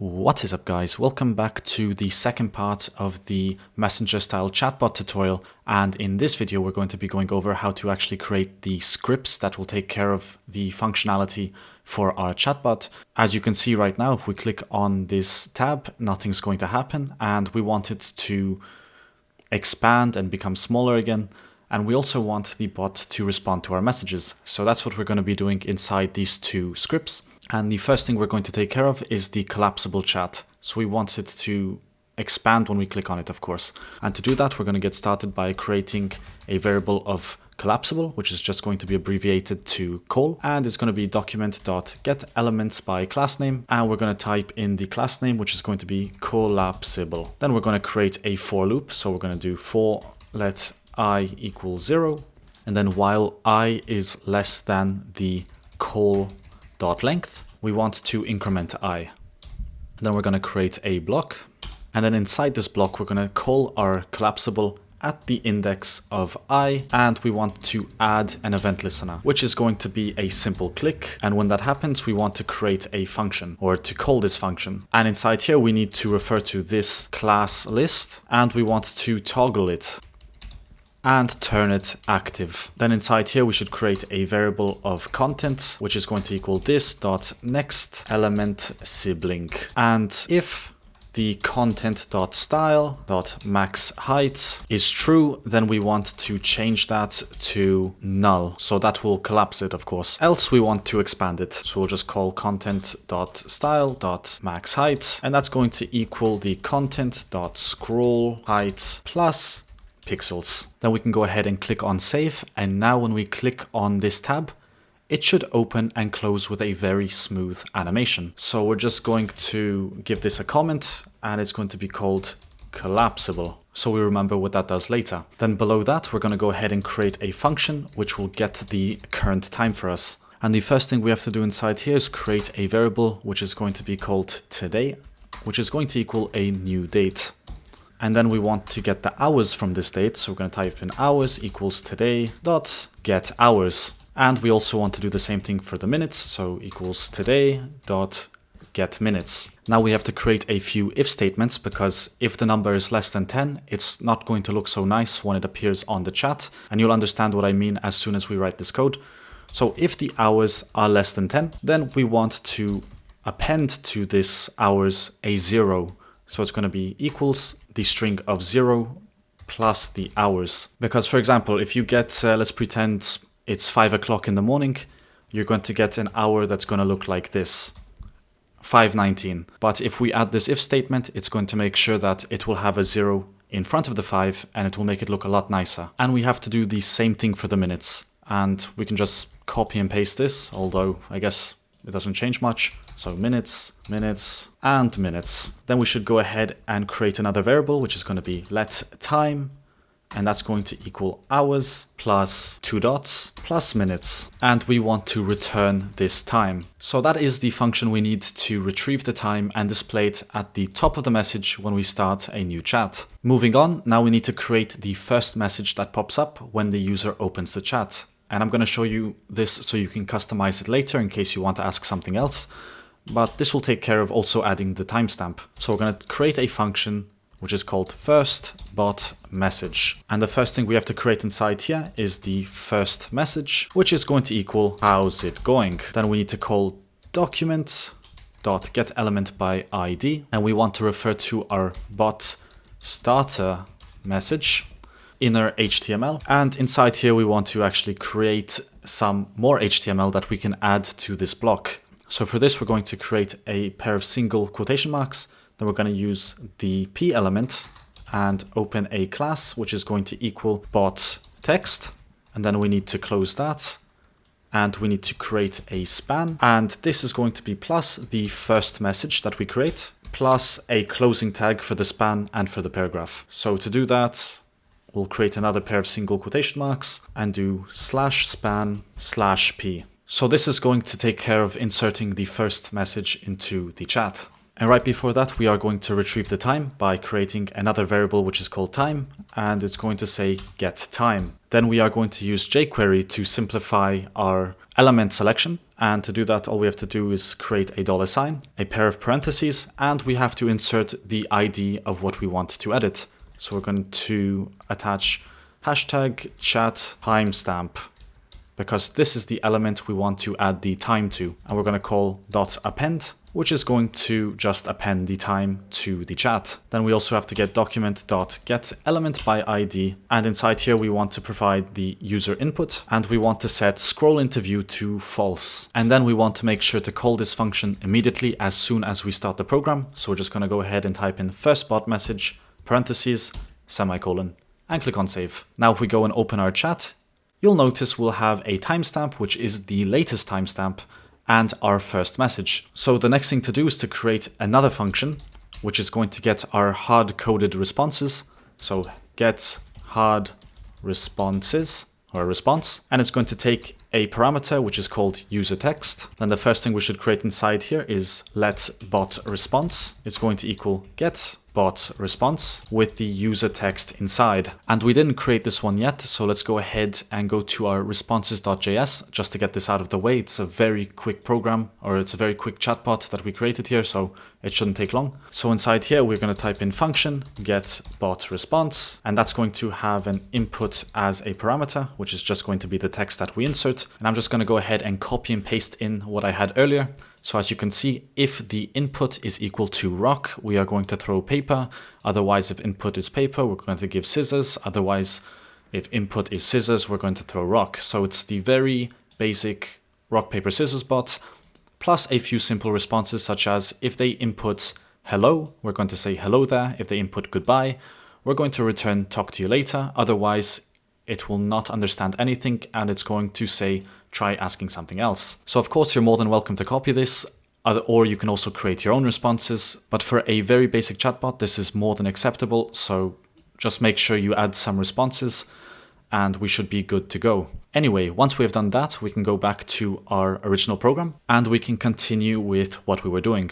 What is up, guys? Welcome back to the second part of the Messenger style chatbot tutorial, and in this video we're going to be going over how to actually create the scripts that will take care of the functionality for our chatbot. As you can see right now, if we click on this tab, nothing's going to happen, and we want it to expand and become smaller again. And we also want the bot to respond to our messages. So that's what we're going to be doing inside these two scripts. And the first thing we're going to take care of is the collapsible chat. So we want it to expand when we click on it, of course. And to do that, we're going to get started by creating a variable of collapsible, which is just going to be abbreviated to call. And it's going to be document.getElements by class name. And we're going to type in the class name, which is going to be collapsible. Then we're going to create a for loop. So we're going to do for let I equals 0. And then while I is less than the call.length, we want to increment I. Then we're going to create a block. And then inside this block, we're going to call our collapsible at the index of I. And we want to add an event listener, which is going to be a simple click. And when that happens, we want to create a function or to call this function. And inside here, we need to refer to this class list and we want to toggle it and turn it active. Then inside here, we should create a variable of content, which is going to equal this dot next element sibling. And if the content.style.maxHeight is true, then we want to change that to null. So that will collapse it, of course. Else we want to expand it. So we'll just call content.style.maxHeight, and that's going to equal the content.scrollHeight plus pixels. Then we can go ahead and click on save. And now when we click on this tab, it should open and close with a very smooth animation. So we're just going to give this a comment and it's going to be called collapsible. So we remember what that does later. Then below that, we're going to go ahead and create a function which will get the current time for us. And the first thing we have to do inside here is create a variable which is going to be called today, which is going to equal a new date. And then we want to get the hours from this date. So we're going to type in hours equals today dot get hours. And we also want to do the same thing for the minutes. So equals today dot get minutes. Now we have to create a few if statements because if the number is less than 10, it's not going to look so nice when it appears on the chat. And you'll understand what I mean as soon as we write this code. So if the hours are less than 10, then we want to append to this hours a 0. So it's going to be equals the string of 0 plus the hours. Because for example, if you get, let's pretend it's 5 o'clock in the morning, you're going to get an hour that's going to look like this, 5:19. But if we add this if statement, it's going to make sure that it will have a 0 in front of the 5 and it will make it look a lot nicer. And we have to do the same thing for the minutes. And we can just copy and paste this, although I guess it doesn't change much. So minutes, minutes, and minutes. Then we should go ahead and create another variable, which is going to be let time. And that's going to equal hours plus 2 dots plus minutes. And we want to return this time. So that is the function we need to retrieve the time and display it at the top of the message when we start a new chat. Moving on, now we need to create the first message that pops up when the user opens the chat. And I'm going to show you this so you can customize it later in case you want to ask something else. But this will take care of also adding the timestamp. So we're going to create a function which is called first.message. And the first thing we have to create inside here is the first message, which is going to equal how's it going. Then we need to call document.getElement by ID. And we want to refer to our bot starter message, inner HTML. And inside here, we want to actually create some more HTML that we can add to this block. So for this, we're going to create a pair of single quotation marks. Then we're going to use the P element and open a class, which is going to equal bot text. And then we need to close that. And we need to create a span. And this is going to be plus the first message that we create, plus a closing tag for the span and for the paragraph. So to do that, we'll create another pair of single quotation marks and do /span/p. So this is going to take care of inserting the first message into the chat. And right before that, we are going to retrieve the time by creating another variable which is called time, and it's going to say get time. Then we are going to use jQuery to simplify our element selection. And to do that, all we have to do is create a $sign, a pair of parentheses, and we have to insert the ID of what we want to edit. So we're going to attach hashtag chat timestamp, because this is the element we want to add the time to. And we're going to call .append, which is going to just append the time to the chat. Then we also have to get document.getElementById, and inside here we want to provide the user input, and we want to set scrollInterView to false. And then we want to make sure to call this function immediately as soon as we start the program. So we're just going to go ahead and type in first bot message, parentheses, semicolon, and click on save. Now if we go and open our chat, you'll notice we'll have a timestamp, which is the latest timestamp, and our first message. So the next thing to do is to create another function, which is going to get our hard-coded responses. So get hard responses, or a response, and it's going to take a parameter which is called user text. Then the first thing we should create inside here is let bot response. It's going to equal get bot response with the user text inside. And we didn't create this one yet, so let's go ahead and go to our responses.js just to get this out of the way. It's a very quick program, or it's a very quick chatbot that we created here, so it shouldn't take long. So inside here, we're going to type in function get bot response, and that's going to have an input as a parameter, which is just going to be the text that we insert. And I'm just going to go ahead and copy and paste in what I had earlier. So as you can see, if the input is equal to rock, we are going to throw paper. Otherwise, if input is paper, we're going to give scissors. Otherwise, if input is scissors, we're going to throw rock. So it's the very basic rock, paper, scissors bot, plus a few simple responses, such as if they input hello, we're going to say hello there. If they input goodbye, we're going to return talk to you later. Otherwise, it will not understand anything, and it's going to say try asking something else. So of course, you're more than welcome to copy this, or you can also create your own responses. But for a very basic chatbot, this is more than acceptable. So just make sure you add some responses and we should be good to go. Anyway, once we've done that, we can go back to our original program and we can continue with what we were doing.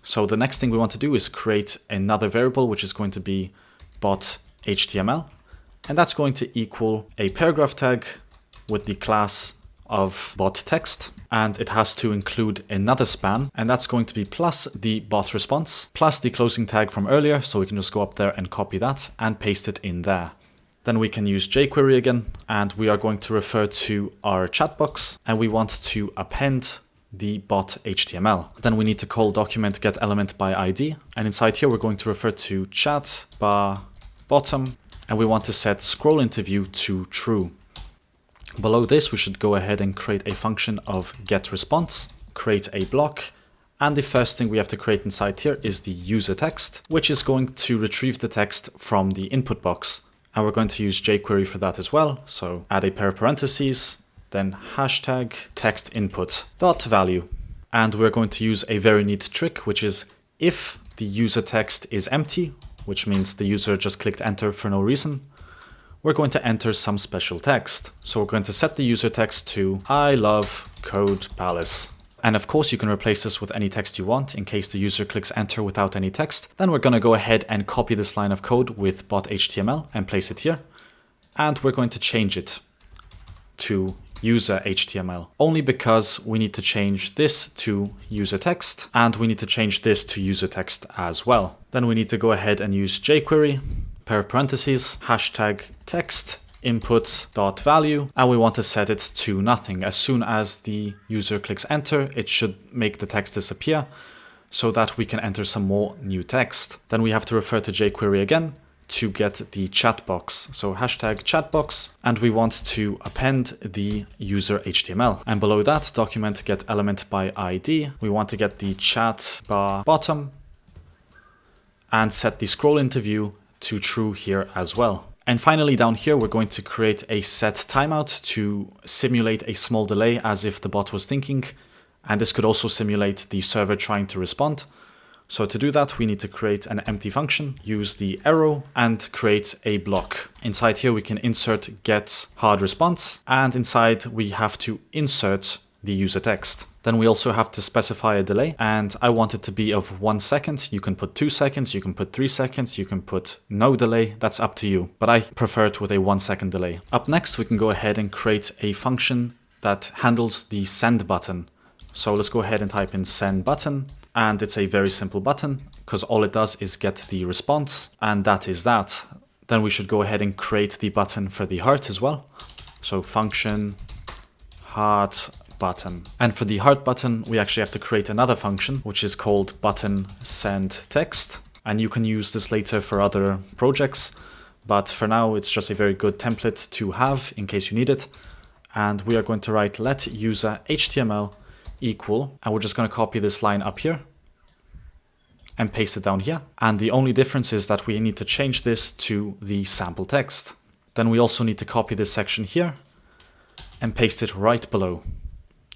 So the next thing we want to do is create another variable, which is going to be bot HTML. And that's going to equal a paragraph tag with the class of bot text, and it has to include another span, and that's going to be plus the bot response plus the closing tag from earlier. So we can just go up there and copy that and paste it in there. Then we can use jQuery again, and we are going to refer to our chat box, and we want to append the bot HTML. Then we need to call document get element by ID, and inside here we're going to refer to chat bar bottom, and we want to set scrollInterView to true. Below this, we should go ahead and create a function of getResponse, create a block, and the first thing we have to create inside here is the user text, which is going to retrieve the text from the input box. And we're going to use jQuery for that as well. So add a pair of parentheses, then hashtag text input dot value. And we're going to use a very neat trick, which is if the user text is empty, which means the user just clicked enter for no reason, we're going to enter some special text. So we're going to set the user text to I love Code Palace. And of course, you can replace this with any text you want in case the user clicks enter without any text. Then we're going to go ahead and copy this line of code with bot HTML and place it here. And we're going to change it to user HTML, only because we need to change this to user text and we need to change this to user text as well. Then we need to go ahead and use jQuery, pair of parentheses, hashtag text input dot value, and we want to set it to nothing. As soon as the user clicks enter, it should make the text disappear so that we can enter some more new text. Then we have to refer to jQuery again to get the chat box. So hashtag chat box, and we want to append the user HTML. And below that, document get element by ID. We want to get the chat bar bottom and set the scrollInterView to true here as well. And finally down here, we're going to create a set timeout to simulate a small delay as if the bot was thinking. And this could also simulate the server trying to respond. So to do that, we need to create an empty function, use the arrow and create a block. Inside here, we can insert get hard response, and inside we have to insert the user text. Then we also have to specify a delay, and I want it to be of 1 second. You can put 2 seconds, you can put 3 seconds, you can put no delay, that's up to you. But I prefer it with a 1 second delay. Up next, we can go ahead and create a function that handles the send button. So let's go ahead and type in send button, and it's a very simple button because all it does is get the response, and that is that. Then we should go ahead and create the button for the heart as well. So function heart button. And for the heart button, we actually have to create another function, which is called button send text. And you can use this later for other projects, but for now, it's just a very good template to have in case you need it. And we are going to write let user HTML equal, and we're just going to copy this line up here and paste it down here. And the only difference is that we need to change this to the sample text. Then we also need to copy this section here and paste it right below.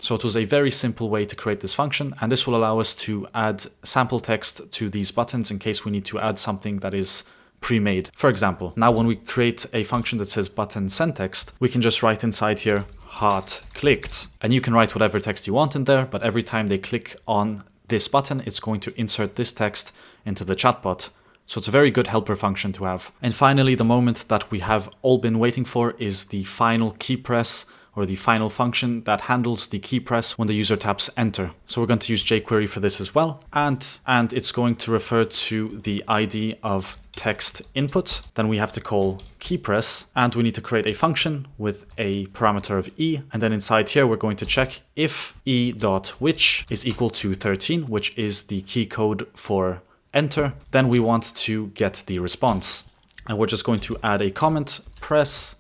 So it was a very simple way to create this function, and this will allow us to add sample text to these buttons in case we need to add something that is pre-made. For example, now when we create a function that says button send text, we can just write inside here heart clicked, and you can write whatever text you want in there, but every time they click on this button, it's going to insert this text into the chatbot. So it's a very good helper function to have. And finally, the moment that we have all been waiting for is the final key press, or the final function that handles the key press when the user taps enter. So we're going to use jQuery for this as well. And it's going to refer to the ID of text input. Then we have to call key press, and we need to create a function with a parameter of e. And then inside here, we're going to check if e.which is equal to 13, which is the key code for enter. Then we want to get the response. And we're just going to add a comment, press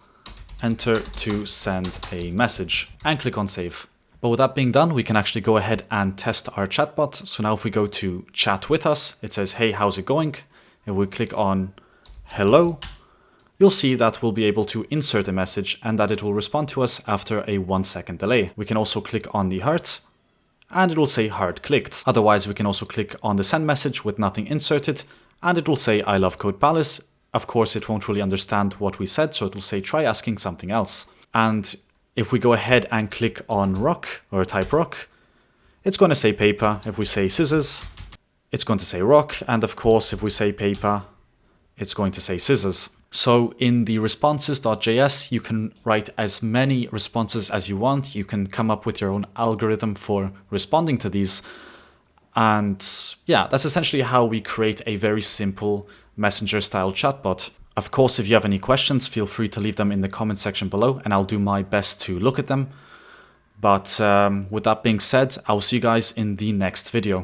enter to send a message, and click on save. But with that being done, we can actually go ahead and test our chatbot. So now if we go to chat with us, it says, hey, how's it going? If we click on hello, you'll see that we'll be able to insert a message and that it will respond to us after a 1 second delay. We can also click on the heart and it will say heart clicked. Otherwise, we can also click on the send message with nothing inserted and it will say, I love Code Palace. Of course, it won't really understand what we said, so it will say, try asking something else. And if we go ahead and click on rock or type rock, it's going to say paper. If we say scissors, it's going to say rock. And of course, if we say paper, it's going to say scissors. So in the responses.js, you can write as many responses as you want. You can come up with your own algorithm for responding to these. And yeah, that's essentially how we create a very simple Messenger style chatbot. Of course, if you have any questions, feel free to leave them in the comment section below and I'll do my best to look at them. But with that being said, I'll see you guys in the next video.